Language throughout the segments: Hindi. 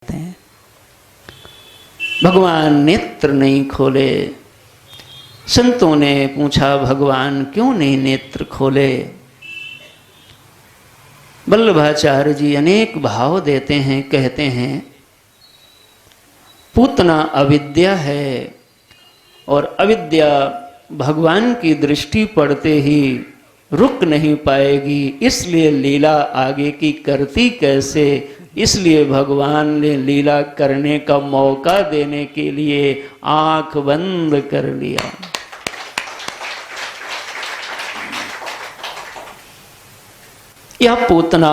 हैं। भगवान नेत्र नहीं खोले। संतों ने पूछा भगवान क्यों नहीं नेत्र खोले। वल्लभाचार्य जी अनेक भाव देते हैं, कहते हैं पूतना अविद्या है और अविद्या भगवान की दृष्टि पड़ते ही रुक नहीं पाएगी, इसलिए लीला आगे की करती कैसे। इसलिए भगवान ने लीला करने का मौका देने के लिए आंख बंद कर लिया। यह पूतना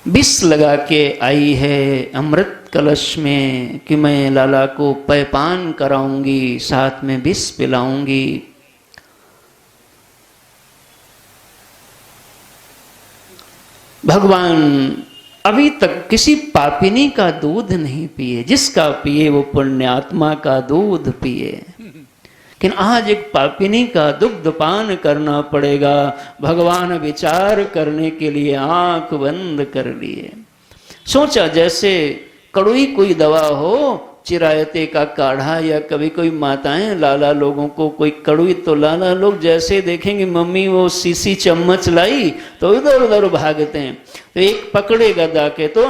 विष लगा के आई है अमृत कलश में कि मैं लाला को पेयपान कराऊंगी, साथ में विष पिलाऊंगी। भगवान अभी तक किसी पापिनी का दूध नहीं पिए, जिसका पिए वो पुण्यात्मा का दूध पिए, लेकिन आज एक पापिनी का दुग्ध पान करना पड़ेगा। भगवान विचार करने के लिए आंख बंद कर लिए। सोचा जैसे कड़ुई कोई दवा हो, चिरायते का काढ़ा, या कभी कोई माताएं लाला लोगों को कोई कड़ुई, तो लाला लोग जैसे देखेंगे मम्मी वो सीसी चम्मच लाई तो इधर उधर भागते हैं, तो एक पकड़ेगा दाके तो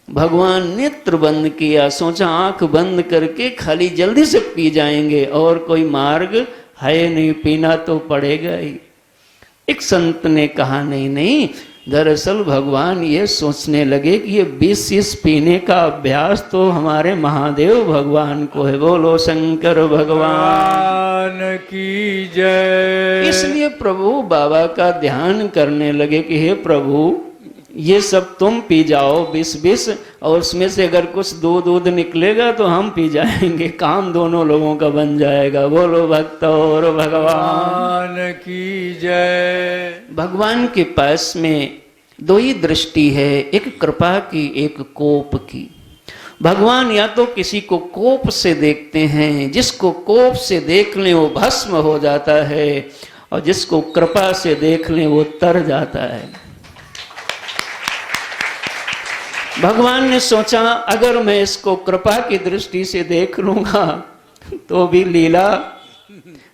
भगवान नेत्र बंद किया। सोचा आंख बंद करके खाली जल्दी से पी जाएंगे, और कोई मार्ग है नहीं, पीना तो पड़ेगा ही। एक संत ने कहा नहीं नहीं, दरअसल भगवान ये सोचने लगे कि ये विष पीने का अभ्यास तो हमारे महादेव भगवान को है। बोलो शंकर भगवान की जय। इसलिए प्रभु बाबा का ध्यान करने लगे कि हे प्रभु ये सब तुम पी जाओ विष, और उसमें से अगर कुछ दूध निकलेगा तो हम पी जाएंगे, काम दोनों लोगों का बन जाएगा। बोलो भक्त और भगवान की जय। भगवान के पास में दो ही दृष्टि है, एक कृपा की, एक कोप की। भगवान या तो किसी को कोप से देखते हैं, जिसको कोप से देख लें वो भस्म हो जाता है, और जिसको कृपा से देख लें वो तर जाता है। भगवान ने सोचा अगर मैं इसको कृपा की दृष्टि से देख लूंगा तो भी लीला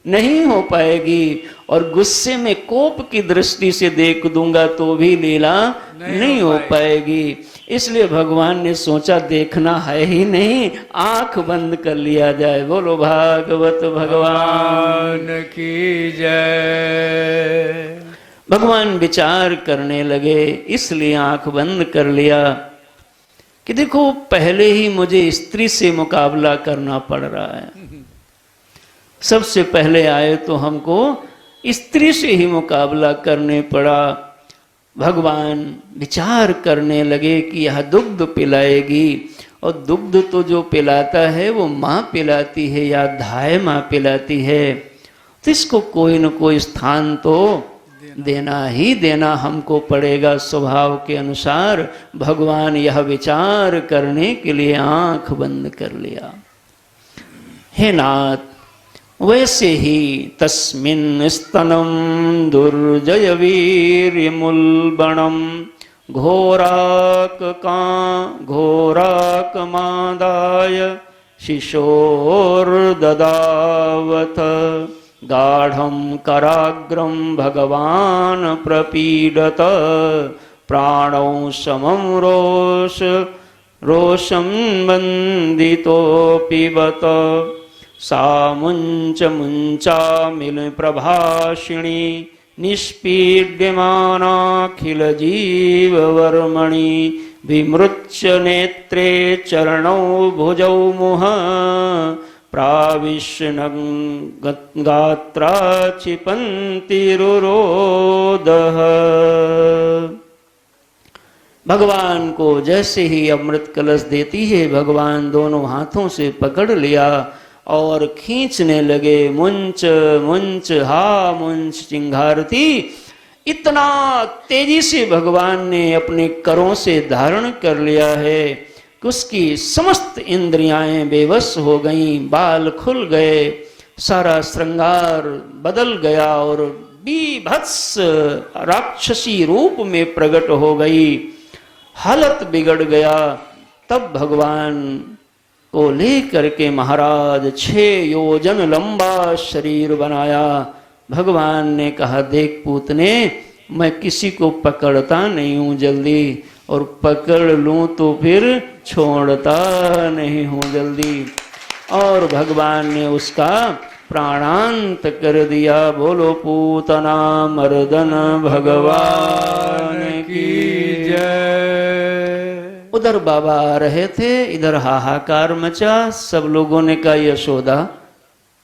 नहीं हो पाएगी, और गुस्से में कोप की दृष्टि से देख दूंगा तो भी लीला नहीं हो पाएगी। इसलिए भगवान ने सोचा देखना है ही नहीं, आंख बंद कर लिया जाए। बोलो भागवत भगवान की जय। भगवान विचार करने लगे, इसलिए आंख बंद कर लिया कि देखो पहले ही मुझे स्त्री से मुकाबला करना पड़ रहा है। सबसे पहले आए तो हमको स्त्री से ही मुकाबला करने पड़ा। भगवान विचार करने लगे कि यह दुग्ध पिलाएगी, और दुग्ध तो जो पिलाता है वो माँ पिलाती है या धाय माँ पिलाती है, तो इसको कोई न कोई स्थान तो देना ही देना हमको पड़ेगा स्वभाव के अनुसार। भगवान यह विचार करने के लिए आंख बंद कर लिया। हे नाथ, वैसे ही तस्मिन् स्तनं दुर्जय वीर्यमुल्बणं घोराकमादाय शिशोर्ददावथ गाढ़ं कराग्रं भगवान् प्रपीडत प्राणौ समं रोषं वन्दितोऽपि बत सा मुञ्चामिल प्रभाषिणी निष्पीड्यमानाखिल जीववर्मणि विमृच्य नेत्रे चरणौ भुजौ मुह प्राविश्य गात्रा क्षिपन्तिरुरोदः। भगवान को जैसे ही अमृत कलश देती है, भगवान दोनों हाथों से पकड़ लिया और खींचने लगे। मुंच मुंच हा मुंच चिंगारती। इतना तेजी से भगवान ने अपने करों से धारण कर लिया है कि उसकी समस्त इंद्रियाएं बेबस हो गईं, बाल खुल गए, सारा श्रृंगार बदल गया और बीभत्स राक्षसी रूप में प्रकट हो गई। हालत बिगड़ गया। तब भगवान को ले करके महाराज 6 योजन लंबा शरीर बनाया। भगवान ने कहा, देख पूतने, मैं किसी को पकड़ता नहीं हूं जल्दी, और पकड़ लूं तो फिर छोड़ता नहीं हूं जल्दी। और भगवान ने उसका प्राणांत कर दिया। बोलो पूतना मर्दन भगवान की जय। उधर बाबा आ रहे थे, इधर हाहाकार मचा। सब लोगों ने कहा, यशोदा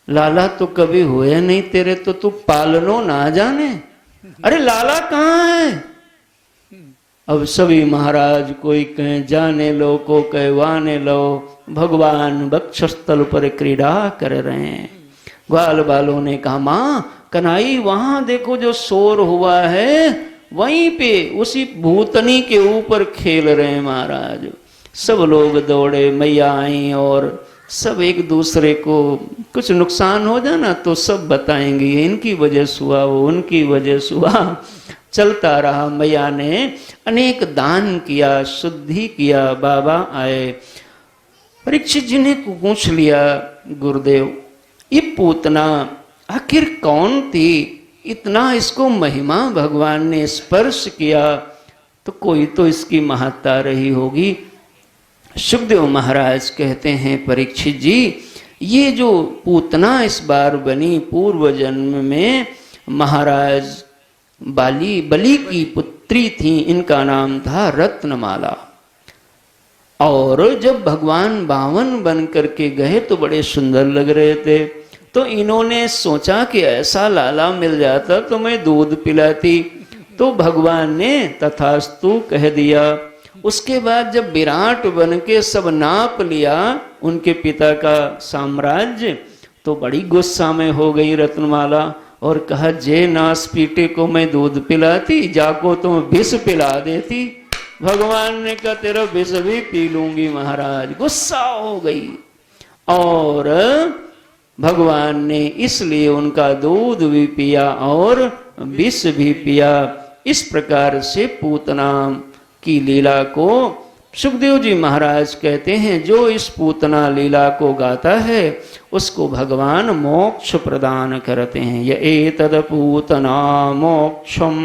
लाला तो कभी हुए नहीं तेरे, तो तू पालनो ना जाने। अरे लाला कहाँ है? अब सभी महाराज, कोई कहे जाने लो, को कहे वाने लो। भगवान वक्षस्थल पर क्रीड़ा कर रहे हैं। ग्वाल बालों ने कहा, माँ कन्हई वहां देखो जो शोर हुआ है, वहीं पे उसी भूतनी के ऊपर खेल रहे हैं महाराज। सब लोग दौड़े, मैया आई और सब एक दूसरे को कुछ नुकसान हो जाना तो सब बताएंगे, इनकी वजह से हुआ, वो उनकी वजह से हुआ। चलता रहा। मैया ने अनेक दान किया, शुद्धि किया। बाबा आए। परीक्षित जी ने पूछ लिया, गुरुदेव ये पूतना आखिर कौन थी? इतना इसको महिमा भगवान ने स्पर्श किया, तो कोई तो इसकी महत्ता रही होगी। सुखदेव महाराज कहते हैं, परीक्षित जी ये जो पूतना इस बार बनी, पूर्व जन्म में महाराज बलि की पुत्री थी। इनका नाम था रत्नमाला। और जब भगवान बावन बन करके गए तो बड़े सुंदर लग रहे थे। तो इन्होंने सोचा कि ऐसा लाला मिल जाता तो मैं दूध पिलाती। तो भगवान ने तथास्तु कह दिया। उसके बाद जब विराट बन के सब नाप लिया उनके पिता का साम्राज्य, तो बड़ी गुस्सा में हो गई रत्नमाला और कहा, जे नास पीटे को मैं दूध पिलाती, जाको तो विष पिला देती। भगवान ने कहा, तेरा विष भी पी लूंगी महाराज। गुस्सा हो गई और भगवान ने इसलिए उनका दूध भी पिया और विष भी पिया। इस प्रकार से पूतना की लीला को सुखदेव जी महाराज कहते हैं, जो इस पूतना लीला को गाता है उसको भगवान मोक्ष प्रदान करते हैं। ये एतद पूतना मोक्षम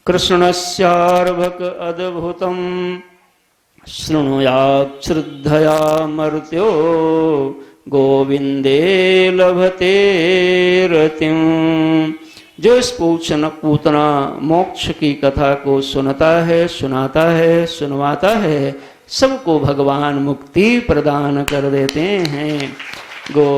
कृष्णस्यार्भक अद्भुतम शृणुयात् श्रद्धया मर्त्यो गोविंदे लभते रतिम। जो इस पूतना मोक्ष की कथा को सुनता है, सुनाता है, सुनवाता है, सबको भगवान मुक्ति प्रदान कर देते हैं। गो